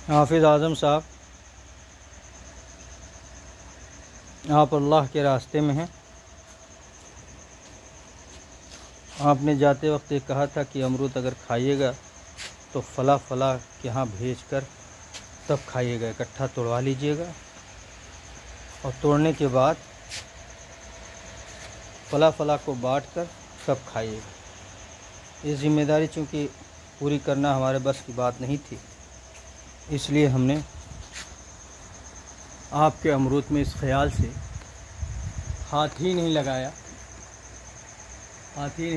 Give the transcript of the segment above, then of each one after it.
हाफिज़ आज़म साहब, आप अल्लाह के रास्ते में हैं। आपने जाते वक्त ये कहा था कि अमरूद अगर खाइएगा तो फ़ला के यहाँ भेज कर तब खाइएगा, इकट्ठा तोड़वा लीजिएगा और तोड़ने के बाद फ़ला को बांट कर तब खाइएगा। ये ज़िम्मेदारी चूँकि पूरी करना हमारे बस की बात नहीं थी, इसलिए हमने आपके अमरूद में इस ख्याल से हाथ ही नहीं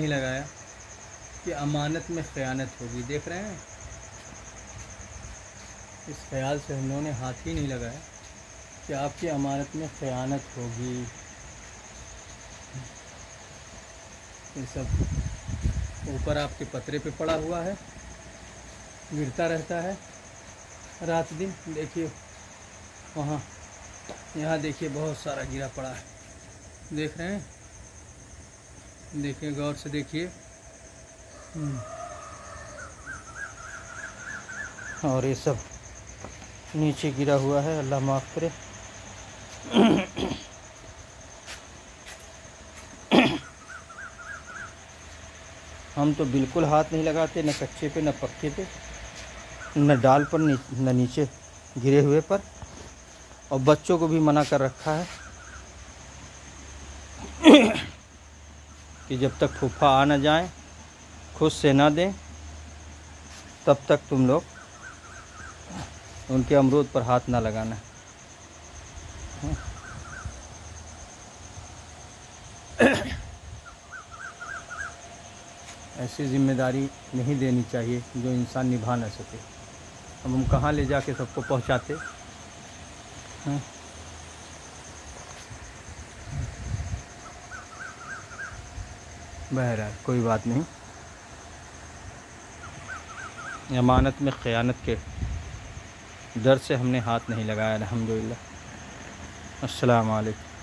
लगाया कि अमानत में ख़यानत होगी। देख रहे हैं, इस ख्याल से हम लोगों ने हाथ ही नहीं लगाया कि आपकी अमानत में ख़यानत होगी। ये सब ऊपर आपके पतरे पे पड़ा हुआ है, गिरता रहता है रात दिन। देखिए वहाँ, यहाँ देखिए बहुत सारा गिरा पड़ा है। देख रहे हैं, देखिए गौर से देखिए। और ये सब नीचे गिरा हुआ है, अल्लाह माफ़ करे। हम तो बिल्कुल हाथ नहीं लगाते, न कच्चे पे न पक्के पे, न डाल पर न नीचे गिरे हुए पर। और बच्चों को भी मना कर रखा है कि जब तक फूफा आ न जाएं, खुद से ना दें, तब तक तुम लोग उनके अमरूद पर हाथ ना लगाना। ऐसी जिम्मेदारी नहीं देनी चाहिए जो इंसान निभा न सके। अब हम कहाँ ले जाके सबको पहुँचाते हैं। बहरहाल कोई बात नहीं, अमानत में ख़यानत के डर से हमने हाथ नहीं लगाया, अल्हम्दुलिल्लाह। अस्सलाम वालेकुम।